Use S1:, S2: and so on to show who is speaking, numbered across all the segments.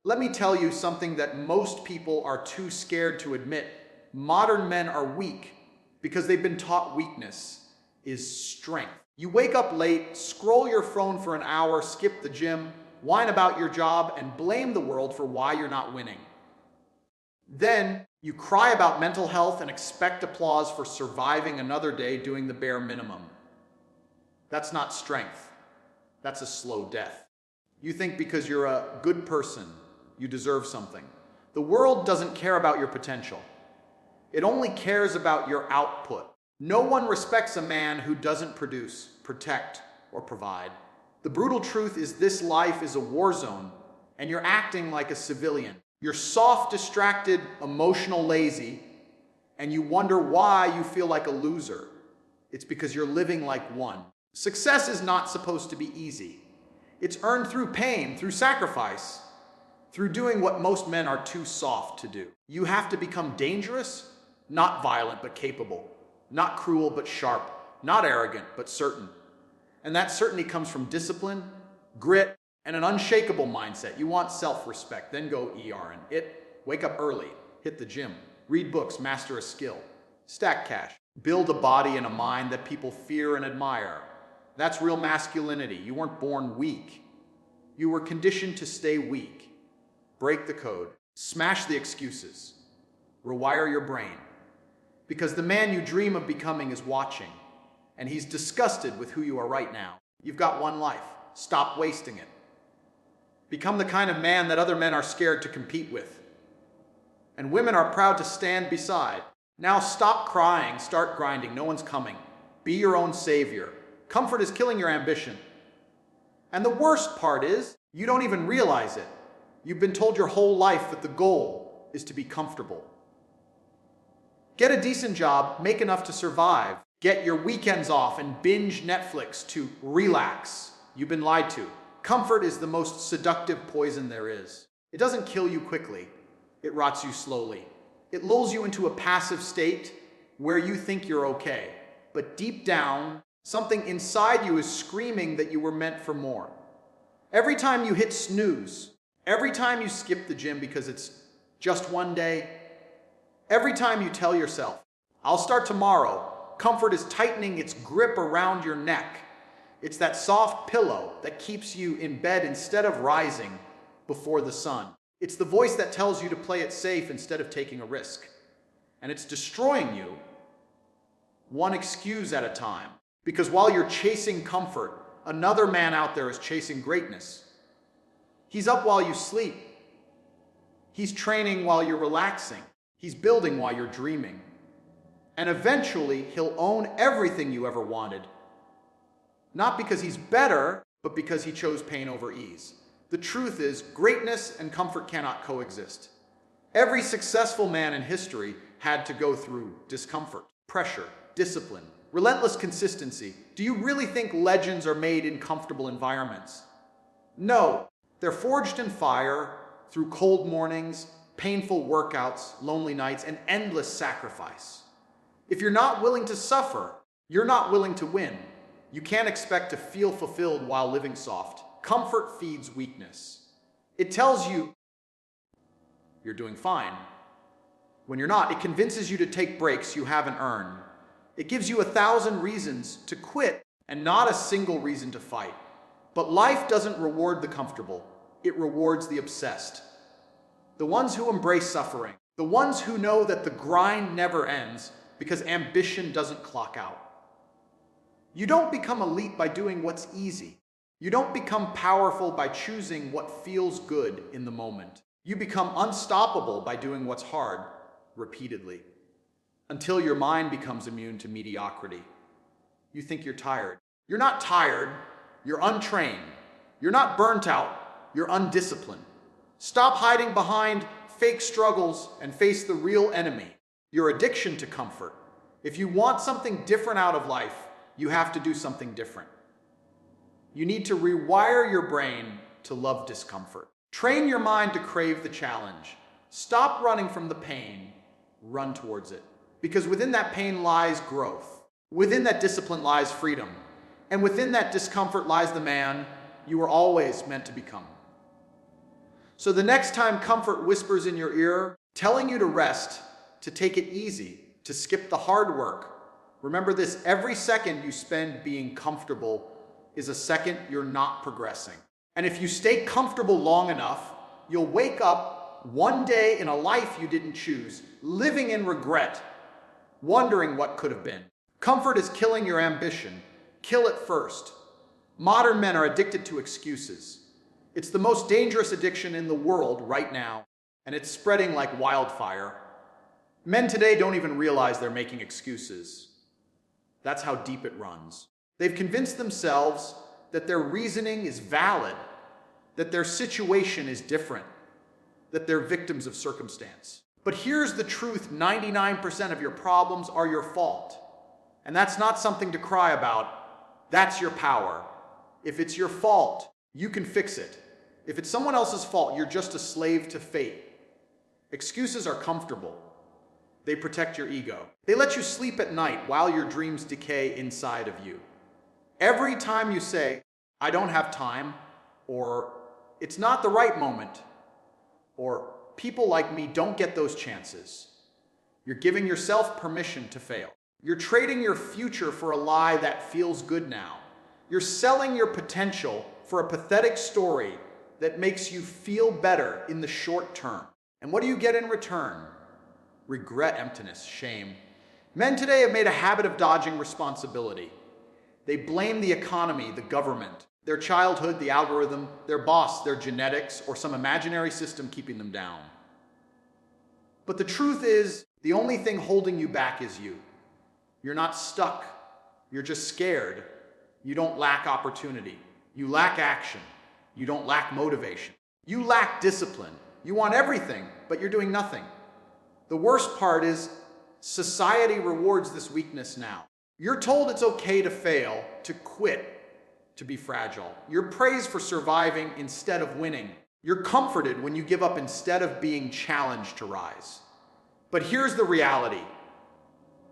S1: Let me tell you something that most people are too scared to admit. Modern men are weak because they've been taught weakness is strength. You wake up late, scroll your phone for an hour, skip the gym, whine about your job, and blame the world for why you're not winning. Then you cry about mental health and expect applause for surviving another day doing the bare minimum. That's not strength. That's a slow death. You think because you're a good person, you deserve something. The world doesn't care about your potential. It only cares about your output. No one respects a man who doesn't produce, protect, or provide. The brutal truth is this life is a war zone, and you're acting like a civilian. You're soft, distracted, emotional, lazy, and you wonder why you feel like a loser. It's because you're living like one. Success is not supposed to be easy. It's earned through pain, through sacrifice, through doing what most men are too soft to do. You have to become dangerous, not violent but capable, not cruel but sharp, not arrogant but certain. And that certainty comes from discipline, grit, and an unshakable mindset. You want self-respect, then go ER and wake up early, hit the gym, read books, master a skill, stack cash, build a body and a mind that people fear and admire. That's real masculinity. You weren't born weak. You were conditioned to stay weak. Break the code, smash the excuses, rewire your brain. Because the man you dream of becoming is watching, and he's disgusted with who you are right now. You've got one life. Stop wasting it. Become the kind of man that other men are scared to compete with, and women are proud to stand beside. Now stop crying, start grinding. No one's coming. Be your own savior. Comfort is killing your ambition. And the worst part is, you don't even realize it. You've been told your whole life that the goal is to be comfortable. Get a decent job, make enough to survive. Get your weekends off and binge Netflix to relax. You've been lied to. Comfort is the most seductive poison there is. It doesn't kill you quickly. It rots you slowly. It lulls you into a passive state where you think you're okay. But deep down, something inside you is screaming that you were meant for more. Every time you hit snooze, every time you skip the gym because it's just one day, every time you tell yourself, I'll start tomorrow, comfort is tightening its grip around your neck. It's that soft pillow that keeps you in bed instead of rising before the sun. It's the voice that tells you to play it safe instead of taking a risk. And it's destroying you one excuse at a time. Because while you're chasing comfort, another man out there is chasing greatness. He's up while you sleep. He's training while you're relaxing. He's building while you're dreaming. And eventually, he'll own everything you ever wanted. Not because he's better, but because he chose pain over ease. The truth is, greatness and comfort cannot coexist. Every successful man in history had to go through discomfort, pressure, discipline, relentless consistency. Do you really think legends are made in comfortable environments? No, they're forged in fire through cold mornings, painful workouts, lonely nights, and endless sacrifice. If you're not willing to suffer, you're not willing to win. You can't expect to feel fulfilled while living soft. Comfort feeds weakness. It tells you you're doing fine. When you're not, it convinces you to take breaks you haven't earned. It gives you 1,000 reasons to quit and not a single reason to fight. But life doesn't reward the comfortable. It rewards the obsessed. The ones who embrace suffering. The ones who know that the grind never ends because ambition doesn't clock out. You don't become elite by doing what's easy. You don't become powerful by choosing what feels good in the moment. You become unstoppable by doing what's hard repeatedly, until your mind becomes immune to mediocrity. You think you're tired. You're not tired. You're untrained. You're not burnt out. You're undisciplined. Stop hiding behind fake struggles and face the real enemy, your addiction to comfort. If you want something different out of life, you have to do something different. You need to rewire your brain to love discomfort. Train your mind to crave the challenge. Stop running from the pain. Run towards it. Because within that pain lies growth. Within that discipline lies freedom. And within that discomfort lies the man you were always meant to become. So the next time comfort whispers in your ear, telling you to rest, to take it easy, to skip the hard work, remember this: every second you spend being comfortable is a second you're not progressing. And if you stay comfortable long enough, you'll wake up one day in a life you didn't choose, living in regret, wondering what could have been. Comfort is killing your ambition. Kill it first. Modern men are addicted to excuses. It's the most dangerous addiction in the world right now, and it's spreading like wildfire. Men today don't even realize they're making excuses. That's how deep it runs. They've convinced themselves that their reasoning is valid, that their situation is different, that they're victims of circumstance. But here's the truth: 99% of your problems are your fault. And that's not something to cry about. That's your power. If it's your fault, you can fix it. If it's someone else's fault, you're just a slave to fate. Excuses are comfortable. They protect your ego. They let you sleep at night while your dreams decay inside of you. Every time you say, "I don't have time," or "it's not the right moment," or "people like me don't get those chances," you're giving yourself permission to fail. You're trading your future for a lie that feels good now. You're selling your potential for a pathetic story that makes you feel better in the short term. And what do you get in return? Regret, emptiness, shame. Men today have made a habit of dodging responsibility. They blame the economy, the government, their childhood, the algorithm, their boss, their genetics, or some imaginary system keeping them down. But the truth is, the only thing holding you back is you. You're not stuck. You're just scared. You don't lack opportunity. You lack action. You don't lack motivation. You lack discipline. You want everything, but you're doing nothing. The worst part is, society rewards this weakness now. You're told it's okay to fail, to quit, to be fragile. You're praised for surviving instead of winning. You're comforted when you give up instead of being challenged to rise. But here's the reality.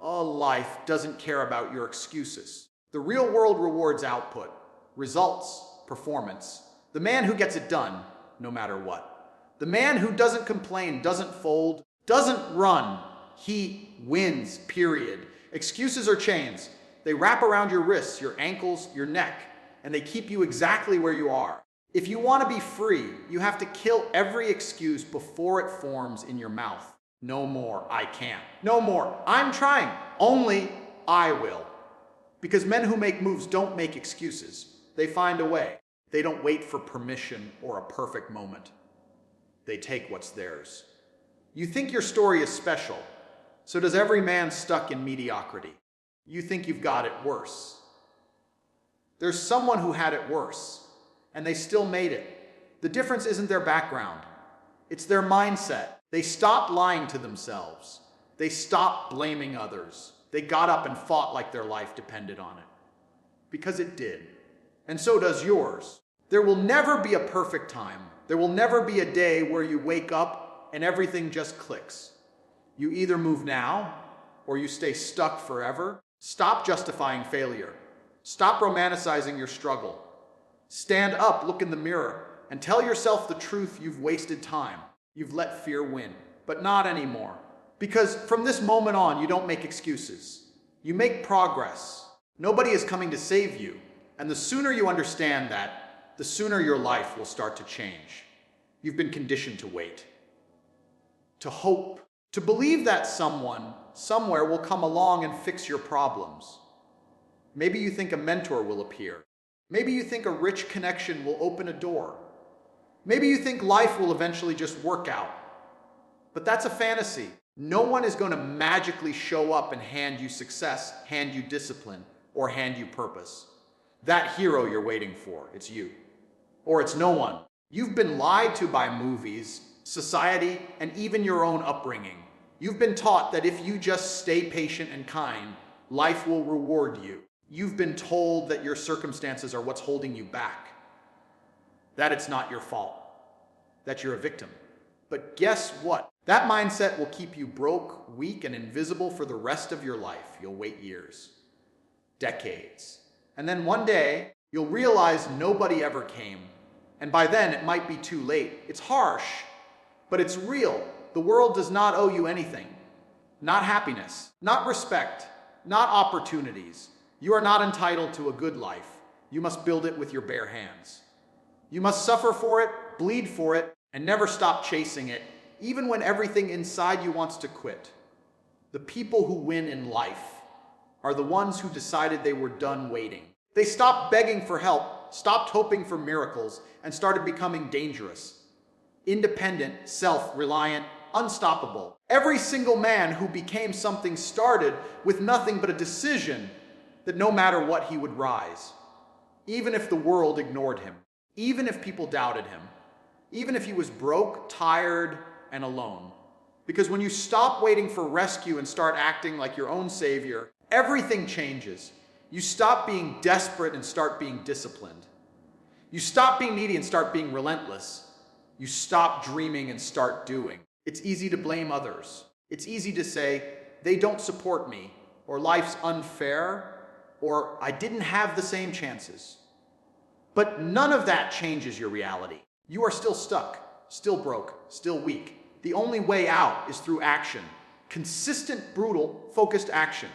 S1: Life doesn't care about your excuses. The real world rewards output, results, performance. The man who gets it done, no matter what. The man who doesn't complain, doesn't fold, doesn't run. He wins, period. Excuses are chains. They wrap around your wrists, your ankles, your neck, and they keep you exactly where you are. If you want to be free, you have to kill every excuse before it forms in your mouth. No more, "I can't." No more, "I'm trying." Only, "I will." Because men who make moves don't make excuses. They find a way. They don't wait for permission or a perfect moment. They take what's theirs. You think your story is special. So does every man stuck in mediocrity. You think you've got it worse. There's someone who had it worse, and they still made it. The difference isn't their background. It's their mindset. They stopped lying to themselves. They stopped blaming others. They got up and fought like their life depended on it. Because it did. And so does yours. There will never be a perfect time. There will never be a day where you wake up and everything just clicks. You either move now or you stay stuck forever. Stop justifying failure. Stop romanticizing your struggle. Stand up, look in the mirror, and tell yourself the truth: you've wasted time. You've let fear win, but not anymore. Because from this moment on, you don't make excuses. You make progress. Nobody is coming to save you. And the sooner you understand that, the sooner your life will start to change. You've been conditioned to wait, to hope, to believe that someone, somewhere will come along and fix your problems. Maybe you think a mentor will appear. Maybe you think a rich connection will open a door. Maybe you think life will eventually just work out. But that's a fantasy. No one is going to magically show up and hand you success, hand you discipline, or hand you purpose. That hero you're waiting for, it's you. Or it's no one. You've been lied to by movies, society, and even your own upbringing. You've been taught that if you just stay patient and kind, life will reward you. You've been told that your circumstances are what's holding you back. That it's not your fault, that you're a victim. But guess what? That mindset will keep you broke, weak, and invisible for the rest of your life. You'll wait years, decades. And then one day, you'll realize nobody ever came, And by then, it might be too late. It's harsh, but it's real. The world does not owe you anything. Not happiness, not respect, not opportunities. You are not entitled to a good life. You must build it with your bare hands. You must suffer for it, bleed for it, and never stop chasing it, even when everything inside you wants to quit. The people who win in life are the ones who decided they were done waiting. They stopped begging for help, stopped hoping for miracles, and started becoming dangerous. Independent, self-reliant, unstoppable. Every single man who became something started with nothing but a decision that no matter what he would rise. Even if the world ignored him. Even if people doubted him. Even if he was broke, tired, and alone. Because when you stop waiting for rescue and start acting like your own savior, everything changes. You stop being desperate and start being disciplined. You stop being needy and start being relentless. You stop dreaming and start doing. It's easy to blame others. It's easy to say, they don't support me, or life's unfair, or I didn't have the same chances. But none of that changes your reality. You are still stuck, still broke, still weak. The only way out is through action. Consistent, brutal, focused action.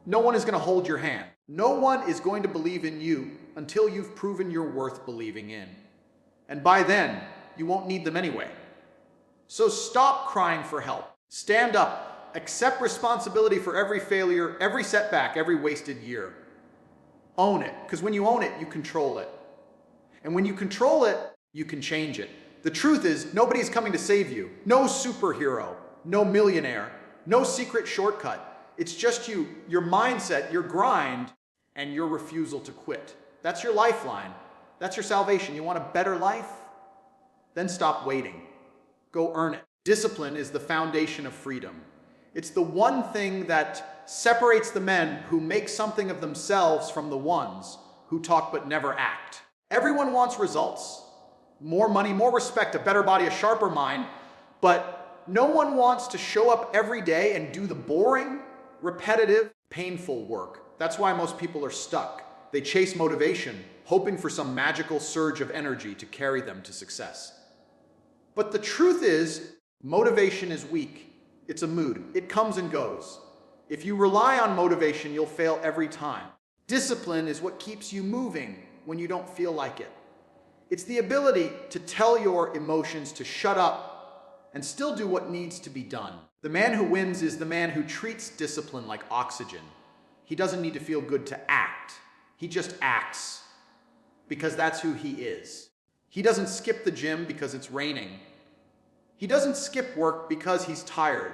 S1: No one is going to hold your hand. No one is going to believe in you until you've proven you're worth believing in. And by then, you won't need them anyway. So stop crying for help. Stand up. Accept responsibility for every failure, every setback, every wasted year. Own it, because when you own it, you control it. And when you control it, you can change it. The truth is, nobody's coming to save you. No superhero, no millionaire, no secret shortcut. It's just you, your mindset, your grind, and your refusal to quit. That's your lifeline. That's your salvation. You want a better life? Then stop waiting. Go earn it. Discipline is the foundation of freedom. It's the one thing that separates the men who make something of themselves from the ones who talk but never act. Everyone wants results. More money, more respect, a better body, a sharper mind, but no one wants to show up every day and do the boring, repetitive, painful work. That's why most people are stuck. They chase motivation, hoping for some magical surge of energy to carry them to success. But the truth is, motivation is weak. It's a mood. It comes and goes. If you rely on motivation, you'll fail every time. Discipline is what keeps you moving when you don't feel like it. It's the ability to tell your emotions to shut up and still do what needs to be done. The man who wins is the man who treats discipline like oxygen. He doesn't need to feel good to act. He just acts because that's who he is. He doesn't skip the gym because it's raining. He doesn't skip work because he's tired.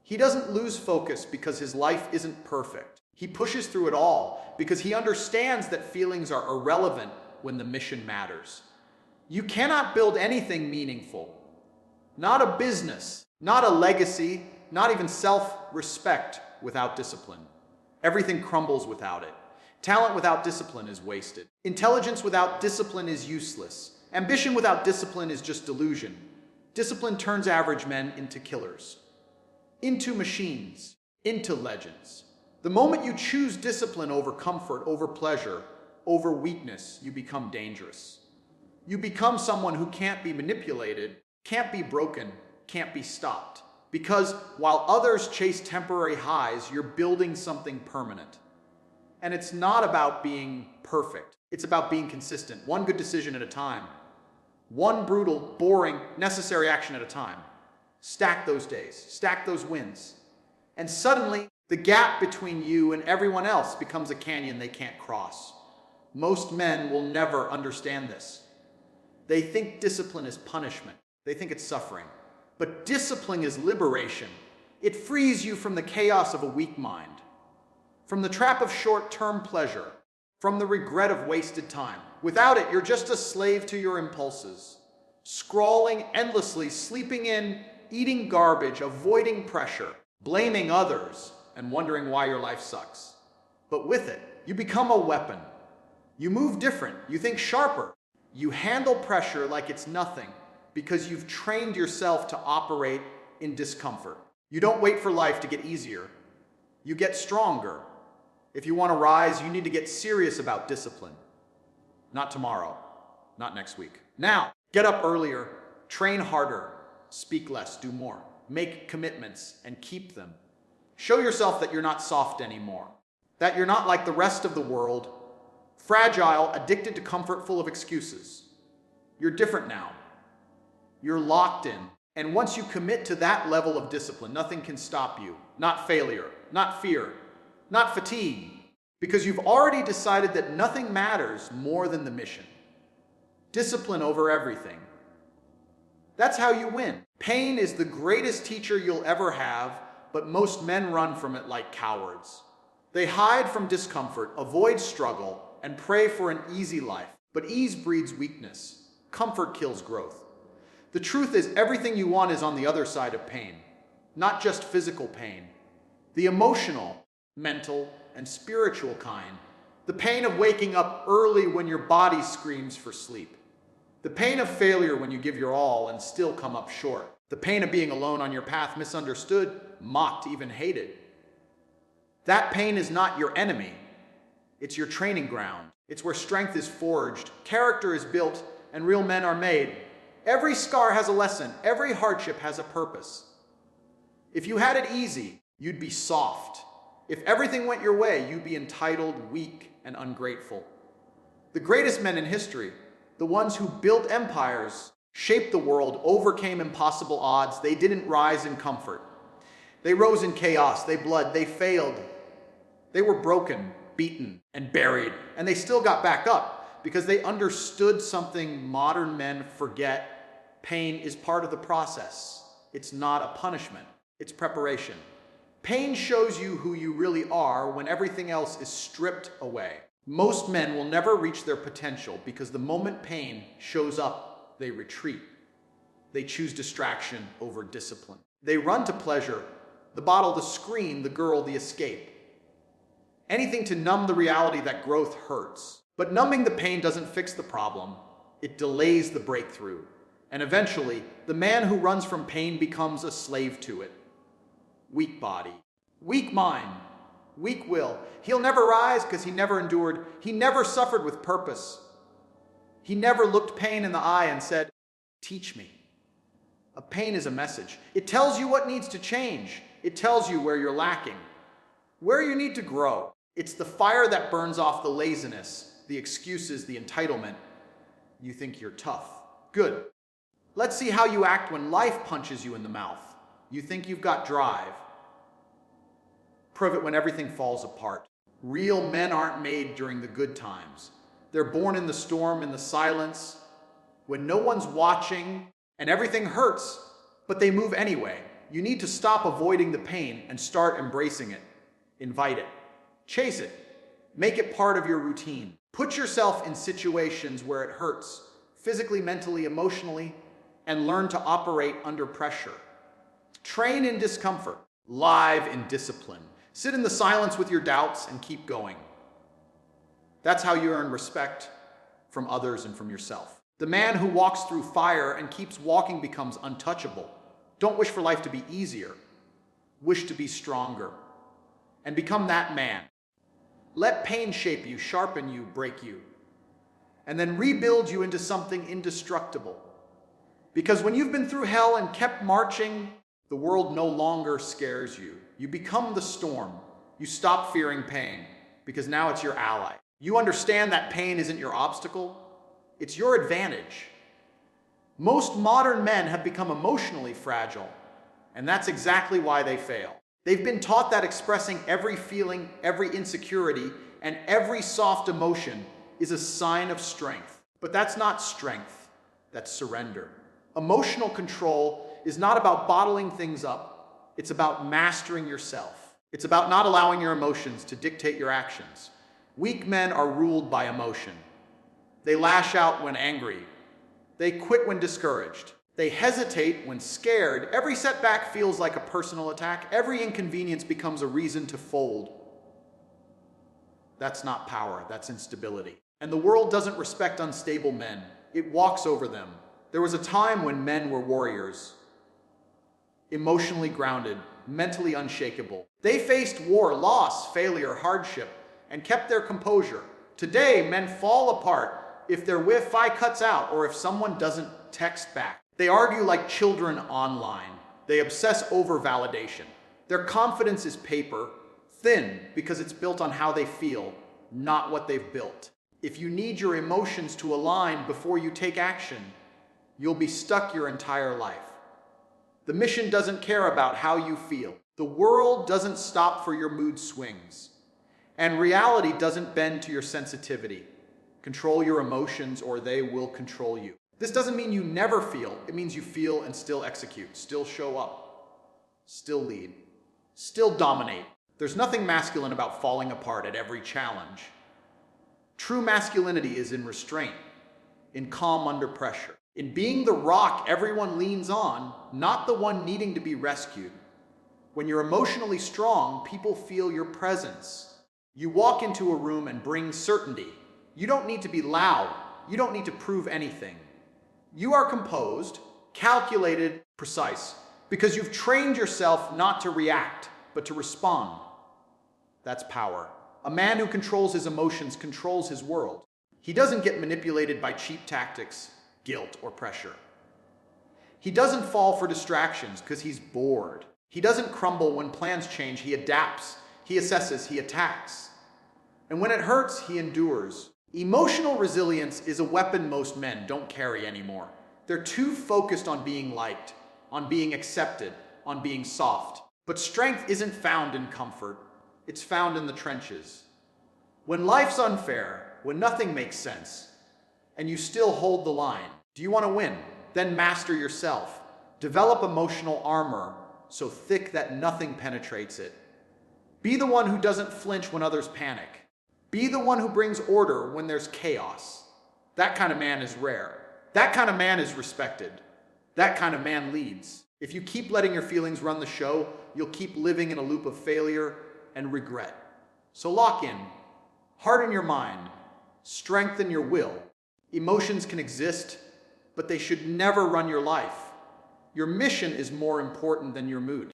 S1: He doesn't lose focus because his life isn't perfect. He pushes through it all because he understands that feelings are irrelevant when the mission matters. You cannot build anything meaningful. Not a business, not a legacy, not even self-respect without discipline. Everything crumbles without it. Talent without discipline is wasted. Intelligence without discipline is useless. Ambition without discipline is just delusion. Discipline turns average men into killers, into machines, into legends. The moment you choose discipline over comfort, over pleasure, over weakness, you become dangerous. You become someone who can't be manipulated, can't be broken, can't be stopped. Because while others chase temporary highs, you're building something permanent. And it's not about being perfect. It's about being consistent, one good decision at a time. One brutal, boring, necessary action at a time. Stack those days, stack those wins. And suddenly, the gap between you and everyone else becomes a canyon they can't cross. Most men will never understand this. They think discipline is punishment. They think it's suffering. But discipline is liberation. It frees you from the chaos of a weak mind, from the trap of short-term pleasure, from the regret of wasted time. Without it, you're just a slave to your impulses, scrawling endlessly, sleeping in, eating garbage, avoiding pressure, blaming others, and wondering why your life sucks. But with it, you become a weapon. You move different. You think sharper. You handle pressure like it's nothing because you've trained yourself to operate in discomfort. You don't wait for life to get easier. You get stronger. If you want to rise, you need to get serious about discipline. Not tomorrow. not next week. Now, get up earlier, train harder, speak less, do more. Make commitments and keep them. Show yourself that you're not soft anymore, that you're not like the rest of the world, fragile, addicted to comfort, full of excuses. You're different now. You're locked in. And once you commit to that level of discipline, nothing can stop you. Not failure, not fear, not fatigue, because you've already decided that nothing matters more than the mission. Discipline over everything. That's how you win. Pain is the greatest teacher you'll ever have, but most men run from it like cowards. They hide from discomfort, avoid struggle, and pray for an easy life. But ease breeds weakness. Comfort kills growth. The truth is, everything you want is on the other side of pain. Not just physical pain. The emotional, mental, and spiritual kind. The pain of waking up early when your body screams for sleep. The pain of failure when you give your all and still come up short. The pain of being alone on your path, misunderstood, mocked, even hated. That pain is not your enemy. It's your training ground. It's where strength is forged, character is built, and real men are made. Every scar has a lesson. Every hardship has a purpose. If you had it easy, you'd be soft. If everything went your way, you'd be entitled, weak, and ungrateful. The greatest men in history, the ones who built empires, shaped the world, overcame impossible odds. They didn't rise in comfort. They rose in chaos. They bled. They failed. They were broken, beaten, and buried. And they still got back up because they understood something modern men forget. Pain is part of the process. It's not a punishment. It's preparation. Pain shows you who you really are when everything else is stripped away. Most men will never reach their potential because the moment pain shows up, they retreat. They choose distraction over discipline. They run to pleasure, the bottle, the screen, the girl, the escape. Anything to numb the reality that growth hurts. But numbing the pain doesn't fix the problem. It delays the breakthrough. And eventually, the man who runs from pain becomes a slave to it. Weak body, weak mind, weak will. He'll never rise because he never endured. He never suffered with purpose. He never looked pain in the eye and said, "Teach me." A pain is a message. It tells you what needs to change. It tells you where you're lacking, where you need to grow. It's the fire that burns off the laziness, the excuses, the entitlement. You think you're tough. Good. Let's see how you act when life punches you in the mouth. You think you've got drive. Prove it when everything falls apart. Real men aren't made during the good times. They're born in the storm, in the silence, when no one's watching and everything hurts, but they move anyway. You need to stop avoiding the pain and start embracing it. Invite it. Chase it. Make it part of your routine. Put yourself in situations where it hurts, physically, mentally, emotionally, and learn to operate under pressure. Train in discomfort. Live in discipline. Sit in the silence with your doubts and keep going. That's how you earn respect from others and from yourself. The man who walks through fire and keeps walking becomes untouchable. Don't wish for life to be easier. Wish to be stronger. And become that man. Let pain shape you, sharpen you, break you, and then rebuild you into something indestructible. Because when you've been through hell and kept marching, the world no longer scares you. You become the storm. You stop fearing pain because now it's your ally. You understand that pain isn't your obstacle, it's your advantage. Most modern men have become emotionally fragile, and that's exactly why they fail. They've been taught that expressing every feeling, every insecurity, and every soft emotion is a sign of strength. But that's not strength, that's surrender. Emotional control is not about bottling things up. It's about mastering yourself. It's about not allowing your emotions to dictate your actions. Weak men are ruled by emotion. They lash out when angry. They quit when discouraged. They hesitate when scared. Every setback feels like a personal attack. Every inconvenience becomes a reason to fold. That's not power, that's instability. And the world doesn't respect unstable men. It walks over them. There was a time when men were warriors, emotionally grounded, mentally unshakable. They faced war, loss, failure, hardship, and kept their composure. Today, men fall apart if their Wi-Fi cuts out or if someone doesn't text back. They argue like children online. They obsess over validation. Their confidence is paper, thin because it's built on how they feel, not what they've built. If you need your emotions to align before you take action, you'll be stuck your entire life. The mission doesn't care about how you feel. The world doesn't stop for your mood swings. And reality doesn't bend to your sensitivity. Control your emotions or they will control you. This doesn't mean you never feel. It means you feel and still execute, still show up, still lead, still dominate. There's nothing masculine about falling apart at every challenge. True masculinity is in restraint, in calm under pressure, in being the rock everyone leans on, not the one needing to be rescued. When you're emotionally strong, people feel your presence. You walk into a room and bring certainty. You don't need to be loud. You don't need to prove anything. You are composed, calculated, precise, because you've trained yourself not to react, but to respond. That's power. A man who controls his emotions controls his world. He doesn't get manipulated by cheap tactics, guilt, or pressure. He doesn't fall for distractions because he's bored. He doesn't crumble when plans change. He adapts, he assesses, he attacks. And when it hurts, he endures. Emotional resilience is a weapon most men don't carry anymore. They're too focused on being liked, on being accepted, on being soft. But strength isn't found in comfort. It's found in the trenches. When life's unfair, when nothing makes sense, and you still hold the line, do you want to win? Then master yourself. Develop emotional armor so thick that nothing penetrates it. Be the one who doesn't flinch when others panic. Be the one who brings order when there's chaos. That kind of man is rare. That kind of man is respected. That kind of man leads. If you keep letting your feelings run the show, you'll keep living in a loop of failure and regret. So lock in, harden your mind, strengthen your will. Emotions can exist, but they should never run your life. Your mission is more important than your mood.